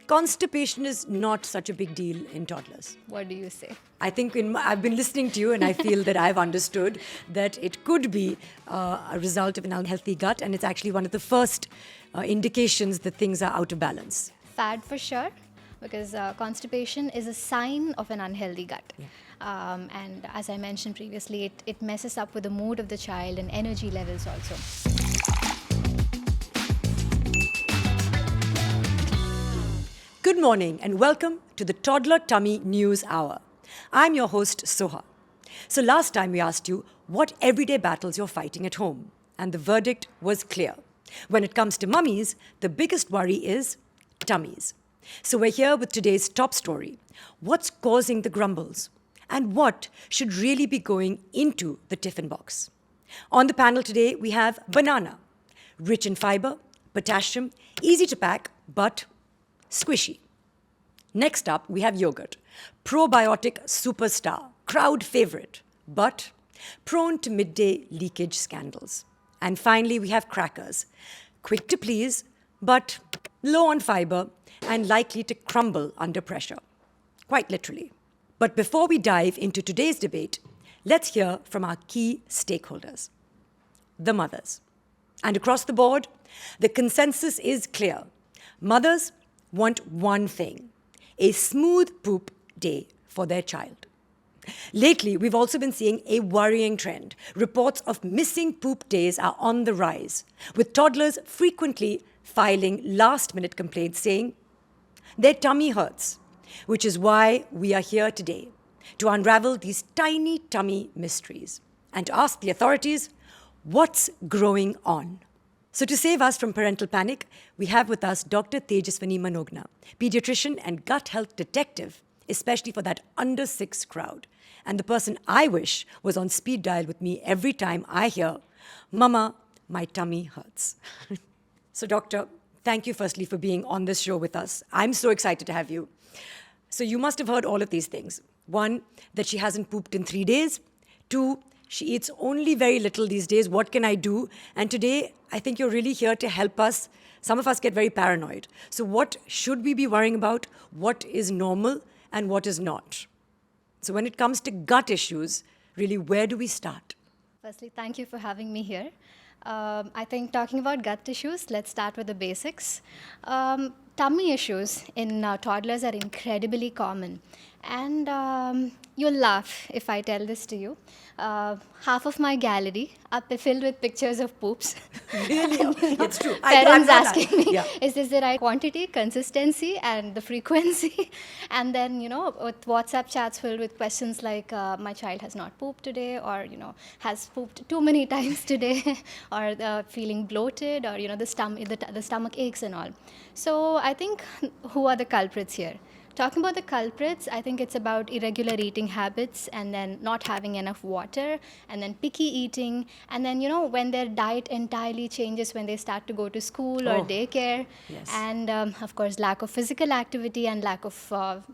constipation is not such a big deal in toddlers. What do you say? I think I've been listening to you and I feel that I've understood that it could be a result of an unhealthy gut, and it's actually one of the first indications that things are out of balance. Fad for sure, because constipation is a sign of an unhealthy gut. Yeah. And as I mentioned previously, it messes up with the mood of the child and energy levels also. Good morning and welcome to the Toddler Tummy News Hour. I'm your host, Soha. So last time we asked you what everyday battles you're fighting at home, and the verdict was clear. When it comes to mummies, the biggest worry is tummies. So we're here with today's top story. What's causing the grumbles? And what should really be going into the tiffin box? On the panel today, we have banana, rich in fiber, potassium, easy to pack, but squishy. Next up, we have yogurt, probiotic superstar, crowd favorite, but prone to midday leakage scandals. And finally, we have crackers, quick to please, but low on fiber and likely to crumble under pressure, quite literally. But before we dive into today's debate, let's hear from our key stakeholders, the mothers. And across the board, the consensus is clear. Mothers want one thing: a smooth poop day for their child. Lately, we've also been seeing a worrying trend. Reports of missing poop days are on the rise, with toddlers frequently filing last-minute complaints saying their tummy hurts, which is why we are here today, to unravel these tiny tummy mysteries and to ask the authorities what's growing on. So to save us from parental panic, we have with us Dr. Tejaswini Manogna, pediatrician and gut health detective, especially for that under 6 crowd, and the person I wish was on speed dial with me every time I hear, "Mama, my tummy hurts." So doctor, thank you firstly for being on this show with us. I'm so excited to have you. So you must have heard all of these things. 1, that she hasn't pooped in 3 days. 2, she eats only very little these days. What can I do? And today, I think you're really here to help us. Some of us get very paranoid. So what should we be worrying about? What is normal and what is not? So when it comes to gut issues, really, where do we start? Firstly, thank you for having me here. I think talking about gut issues, let's start with the basics. Tummy issues in toddlers are incredibly common. And you'll laugh if I tell this to you. Half of my gallery are filled with pictures of poops. Really? It's true. Parents asking me, yeah. is this the right quantity, consistency, and the frequency? And then, with WhatsApp chats filled with questions like, my child has not pooped today, or, has pooped too many times today, or feeling bloated, or, the stomach aches and all. So I think, who are the culprits here? Talking about the culprits, I think it's about irregular eating habits, and then not having enough water, and then picky eating, and then, when their diet entirely changes when they start to go to school or daycare, yes. And of course, lack of physical activity and lack of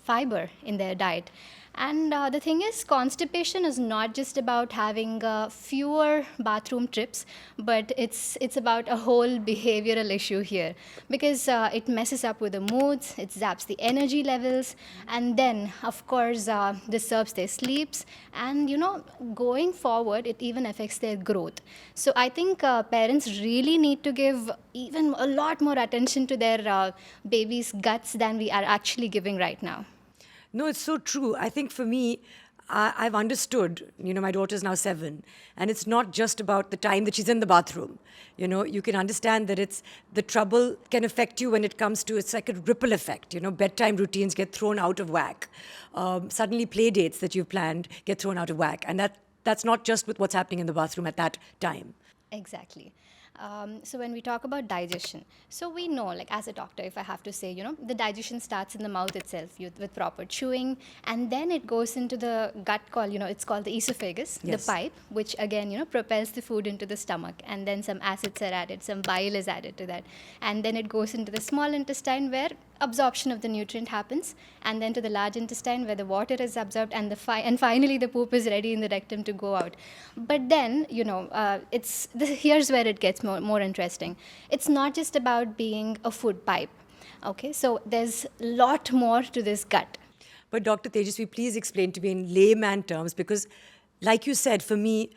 fiber in their diet. And the thing is, constipation is not just about having fewer bathroom trips, but it's about a whole behavioral issue here, because it messes up with the moods, it zaps the energy levels, and then, of course, disturbs their sleeps, and, going forward, it even affects their growth. So I think parents really need to give even a lot more attention to their babies' guts than we are actually giving right now. No, it's so true. I think for me, I've understood, my daughter's now 7, and it's not just about the time that she's in the bathroom. You can understand that the trouble can affect you when it comes to, it's like a ripple effect. Bedtime routines get thrown out of whack. Suddenly play dates that you've planned get thrown out of whack. And that's not just with what's happening in the bathroom at that time. Exactly. So when we talk about digestion, so we know, like as a doctor, if I have to say, the digestion starts in the mouth itself with proper chewing, and then it goes into the gut it's called the esophagus, yes. the pipe, which again, propels the food into the stomach, and then some acids are added, some bile is added to that, and then it goes into the small intestine where absorption of the nutrient happens, and then to the large intestine where the water is absorbed, and and finally the poop is ready in the rectum to go out. But then, here's where it gets more interesting. It's not just about being a food pipe. Okay, so there's a lot more to this gut. But Dr. Tejaswi, please explain to me in layman terms, because like you said, for me,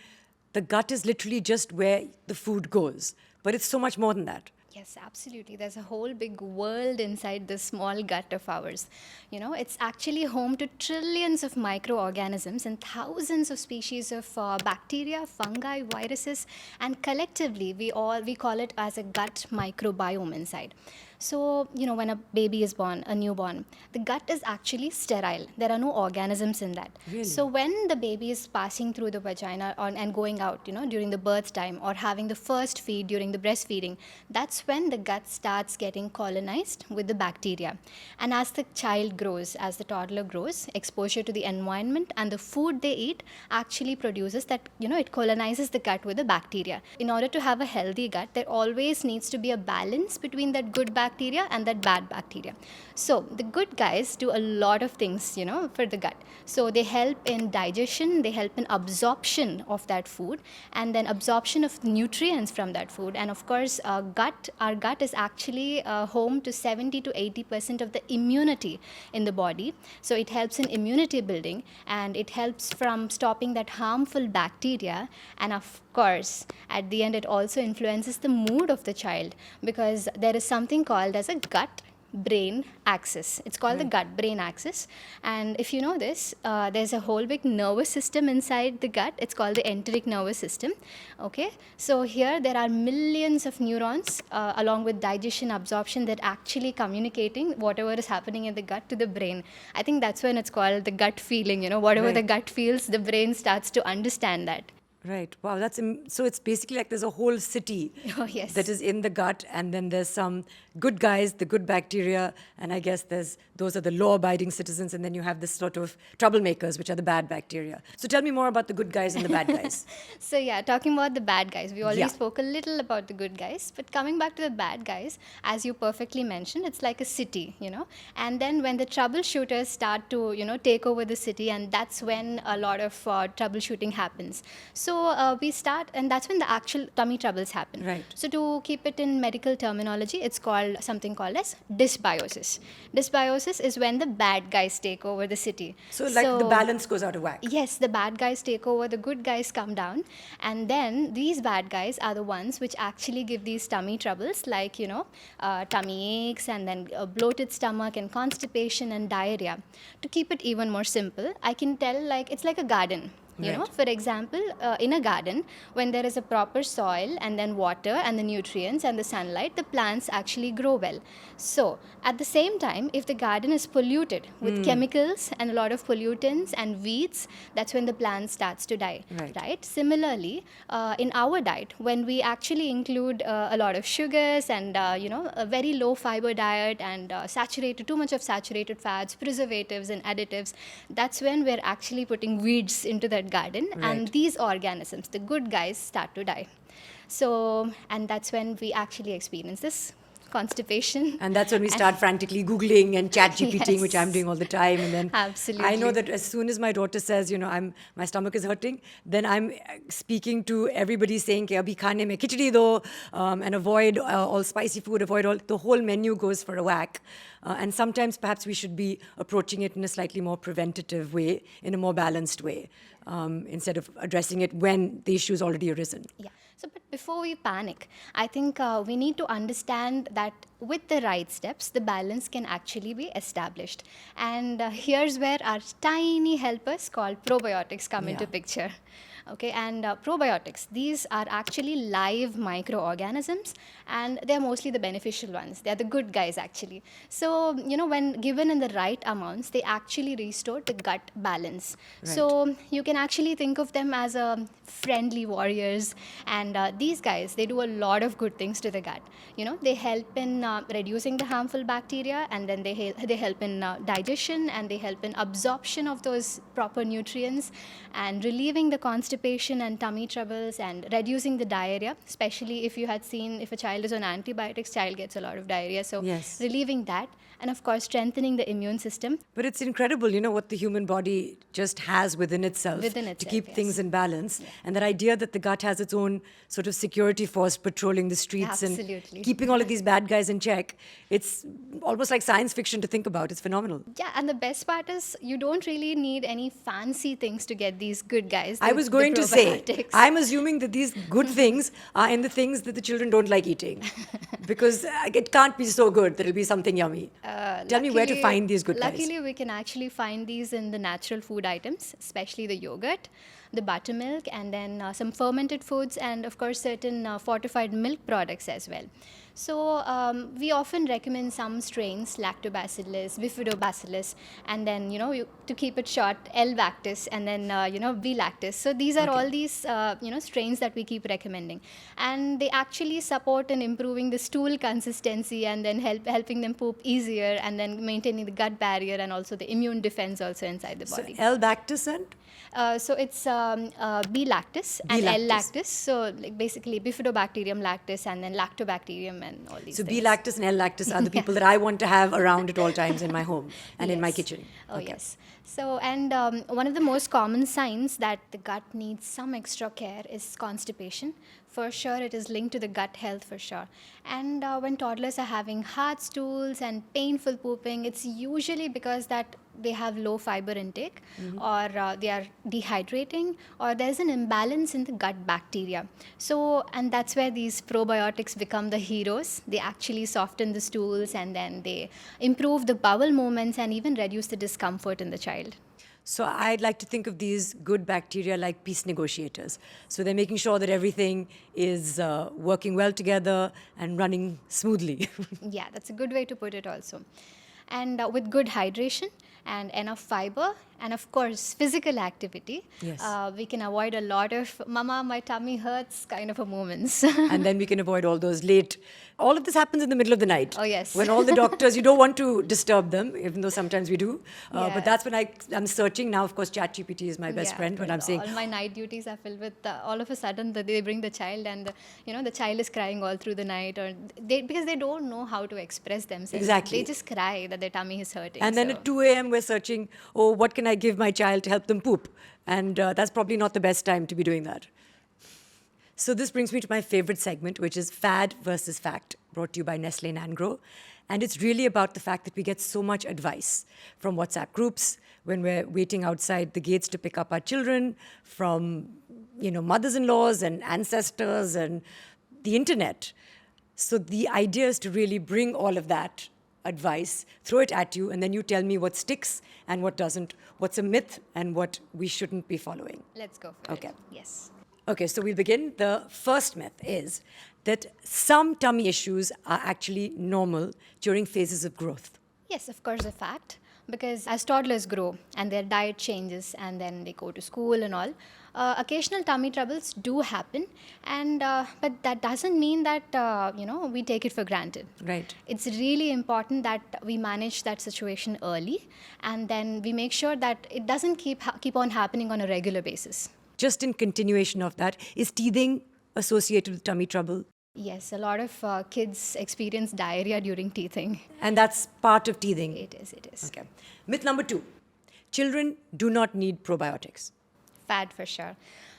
the gut is literally just where the food goes. But it's so much more than that. Yes, absolutely. There's a whole big world inside this small gut of ours. It's actually home to trillions of microorganisms and thousands of species of bacteria, fungi, viruses, and collectively we call it as a gut microbiome inside. So, when a baby is born, a newborn, the gut is actually sterile. There are no organisms in that. Really? So, when the baby is passing through the vagina and going out, during the birth time or having the first feed during the breastfeeding, that's when the gut starts getting colonized with the bacteria. And as the child grows, as the toddler grows, exposure to the environment and the food they eat actually produces that, it colonizes the gut with the bacteria. In order to have a healthy gut, there always needs to be a balance between that good bacteria and that bad bacteria. So the good guys do a lot of things, for the gut. So they help in digestion, they help in absorption of that food, and then absorption of nutrients from that food. And of course, our gut is actually home to 70 to 80% of the immunity in the body. So it helps in immunity building, and it helps from stopping that harmful bacteria. And of course, at the end, it also influences the mood of the child, because there is something called as a gut brain axis. It's called the gut brain axis. And if you know this, there's a whole big nervous system inside the gut. It's called the enteric nervous system. Okay, so here there are millions of neurons along with digestion, absorption, that actually communicating whatever is happening in the gut to the brain. I think that's when it's called the gut feeling. Whatever the gut feels, the brain starts to understand that. Right. Wow. So it's basically like there's a whole city Oh, yes. that is in the gut, and then there's some good guys, the good bacteria, and I guess those are the law-abiding citizens, and then you have this sort of troublemakers, which are the bad bacteria. So tell me more about the good guys and the bad guys. So yeah, talking about the bad guys, we already Yeah. spoke a little about the good guys, but coming back to the bad guys, as you perfectly mentioned, it's like a city, and then when the troubleshooters start to, take over the city, and that's when a lot of troubleshooting happens. So we start, and that's when the actual tummy troubles happen. Right. So to keep it in medical terminology, it's called something called as dysbiosis. Dysbiosis is when the bad guys take over the city. So like the balance goes out of whack. Yes, the bad guys take over, the good guys come down, and then these bad guys are the ones which actually give these tummy troubles, like, tummy aches, and then a bloated stomach, and constipation, and diarrhea. To keep it even more simple, I can tell, like, it's like a garden. Right. For example, in a garden, when there is a proper soil and then water and the nutrients and the sunlight, the plants actually grow well. So at the same time, if the garden is polluted with chemicals and a lot of pollutants and weeds, that's when the plant starts to die. Right? Similarly, in our diet, when we actually include a lot of sugars and a very low fiber diet and too much of saturated fats, preservatives and additives, that's when we're actually putting weeds into that garden, and these organisms, the good guys, start to die. So, and that's when we actually experience this constipation. And that's when we start frantically Googling and chat GPTing, Yes. which I'm doing all the time. And then Absolutely. I know that as soon as my daughter says, my stomach is hurting, then I'm speaking to everybody saying, "Ke abhi khane mein khichdi do," and avoid all spicy food, avoid all, the whole menu goes for a whack. And sometimes perhaps we should be approaching it in a slightly more preventative way, in a more balanced way, instead of addressing it when the issue's already arisen. Yeah. So, but before we panic, I think we need to understand that with the right steps, the balance can actually be established. And here's where our tiny helpers called probiotics come into picture. Okay, and probiotics, these are actually live microorganisms, and they're mostly the beneficial ones. They're the good guys, actually. So, when given in the right amounts, they actually restore the gut balance. Right. So, you can actually think of them as friendly warriors, and these guys, they do a lot of good things to the gut. They help in reducing the harmful bacteria, and then they help in digestion, and they help in absorption of those proper nutrients, and relieving the constipation and tummy troubles, and reducing the diarrhea, especially if you had seen, if a child is on antibiotics, child gets a lot of diarrhea. So Yes. relieving that, and of course strengthening the immune system. But it's incredible, what the human body just has within itself, Within to itself, keep yes. things in balance. And that idea that the gut has its own sort of security force patrolling the streets Absolutely. and keeping all of these bad guys in in check, it's almost like science fiction to think about. It's phenomenal. Yeah, and the best part is you don't really need any fancy things to get these good guys. I was going to say, probiotics. I'm assuming that these good things are in the things that the children don't like eating. Because it can't be so good that it'll be something yummy. Tell me where to find these good guys. Luckily, we can actually find these in the natural food items, especially the yogurt, the buttermilk, and then some fermented foods, and of course certain fortified milk products as well. So we often recommend some strains, lactobacillus, bifidobacillus, and then to keep it short, L-lactis, and then B-lactis. So these are all these strains that we keep recommending, and they actually support in improving the stool consistency, and then helping them poop easier, and then maintaining the gut barrier and also the immune defense also inside the body. So L-lactis and? So it's B-lactis and L-lactis. So like basically bifidobacterium lactis and then lactobacterium and all these So things. B-lactis and L-lactis are the people that I want to have around at all times in my home and in my kitchen. Oh, yes. So, and one of the most common signs that the gut needs some extra care is constipation. For sure, it is linked to the gut health for sure. And when toddlers are having hard stools and painful pooping, it's usually because that they have low fiber intake, or they are dehydrating, or there's an imbalance in the gut bacteria. So, and that's where these probiotics become the heroes. They actually soften the stools, and then they improve the bowel movements and even reduce the discomfort in the child. So I'd like to think of these good bacteria like peace negotiators. So they're making sure that everything is working well together and running smoothly. Yeah, that's a good way to put it also. And with good hydration and enough fiber, and of course physical activity, Yes. We can avoid a lot of "mama, my tummy hurts" kind of a moments. And then we can avoid all those late. All of this happens in the middle of the night. Oh, yes. When all the doctors, you don't want to disturb them, even though sometimes we do. Yeah. But that's when I'm searching. Now, of course, ChatGPT is my best friend when I'm saying, all my night duties are filled with all of a sudden they bring the child, and the child is crying all through the night, or because they don't know how to express themselves. Exactly. They just cry that their tummy is hurting. and then at 2 a.m. we're searching, oh, what can I give my child to help them poop? And that's probably not the best time to be doing that. So this brings me to my favorite segment, which is Fad versus Fact, brought to you by Nestlé NANGROW. And it's really about the fact that we get so much advice from WhatsApp groups when we're waiting outside the gates to pick up our children, from mothers-in-laws and ancestors and the internet. So the idea is to really bring all of that advice, throw it at you, and then you tell me what sticks and what doesn't, what's a myth and what we shouldn't be following. Let's go for it. Okay. Yes. Okay, so we'll begin. The first myth is that some tummy issues are actually normal during phases of growth. Yes, of course, a fact. Because as toddlers grow and their diet changes and then they go to school and all, occasional tummy troubles do happen. And but that doesn't mean that we take it for granted. Right. It's really important that we manage that situation early, and then we make sure that it doesn't keep on happening on a regular basis. Just in continuation of that, is teething associated with tummy trouble? Yes, a lot of kids experience diarrhea during teething. And that's part of teething. It is. Okay. Myth number 2. Children do not need probiotics. Fad for sure.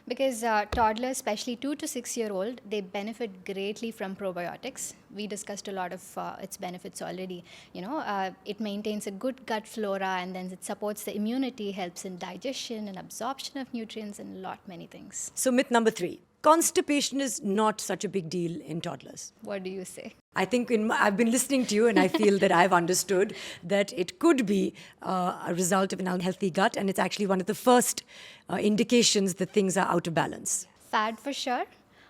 Because toddlers, especially 2 to 6 year old, they benefit greatly from probiotics. We discussed a lot of its benefits already. It maintains a good gut flora, and then it supports the immunity, helps in digestion and absorption of nutrients, and many things. So myth number 3. Constipation is not such a big deal in toddlers. What do you say? I think I've been listening to you, and I feel that I've understood that it could be a result of an unhealthy gut, and it's actually one of the first indications that things are out of balance. Fad for sure,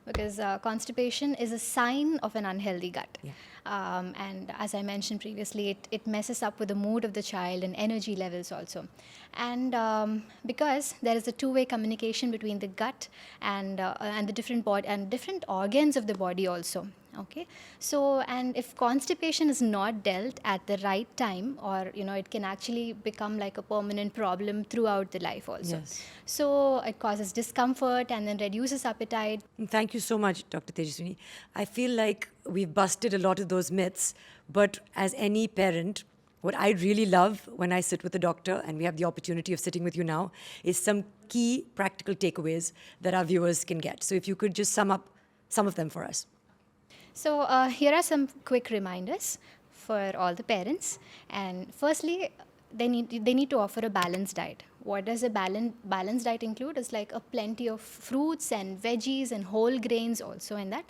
because constipation is a sign of an unhealthy gut. Yeah. And as I mentioned previously, it messes up with the mood of the child and energy levels also. And because there is a two-way communication between the gut and the different body and different organs of the body also. Okay, so and if constipation is not dealt at the right time, or it can actually become like a permanent problem throughout the life also. Yes. So it causes discomfort and then reduces appetite. Thank you so much, Dr. Tejaswini. I feel like we've busted a lot of those myths, but as any parent, what I really love when I sit with a doctor, and we have the opportunity of sitting with you now, is some key practical takeaways that our viewers can get. So if you could just sum up some of them for us. So here are some quick reminders for all the parents. And firstly, they need to offer a balanced diet. What does a balanced diet include? Is like a plenty of fruits and veggies and whole grains also in that,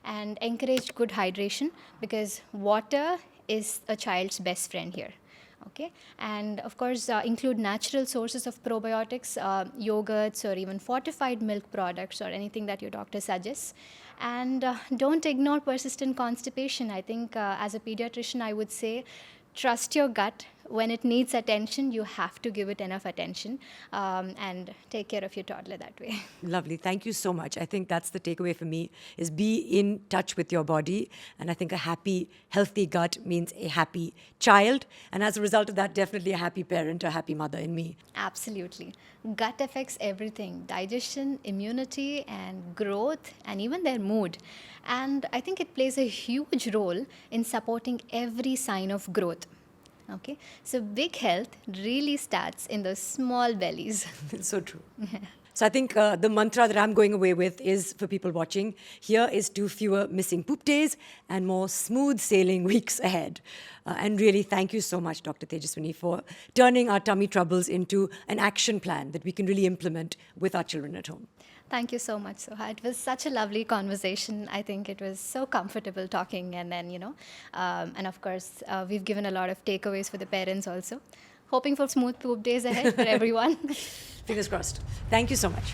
and encourage good hydration, because water is a child's best friend here. Okay, and of course include natural sources of probiotics, yogurts, or even fortified milk products, or anything that your doctor suggests. And don't ignore persistent constipation. I think as a pediatrician, I would say trust your gut. When it needs attention, you have to give it enough attention, and take care of your toddler that way. Lovely. Thank you so much. I think that's the takeaway for me, is be in touch with your body. And I think a happy, healthy gut means a happy child. And as a result of that, definitely a happy parent, a happy mother in me. Absolutely. Gut affects everything: digestion, immunity, and growth, and even their mood. And I think it plays a huge role in supporting every sign of growth. Okay, so big health really starts in those small bellies. It's so true. So I think the mantra that I'm going away with is, for people watching, here is to fewer missing poop days and more smooth sailing weeks ahead. And really, thank you so much, Dr. Tejaswini, for turning our tummy troubles into an action plan that we can really implement with our children at home. Thank you so much, Soha. It was such a lovely conversation. I think it was so comfortable talking, and then, and of course, we've given a lot of takeaways for the parents also. Hoping for smooth poop days ahead for everyone. Fingers crossed. Thank you so much.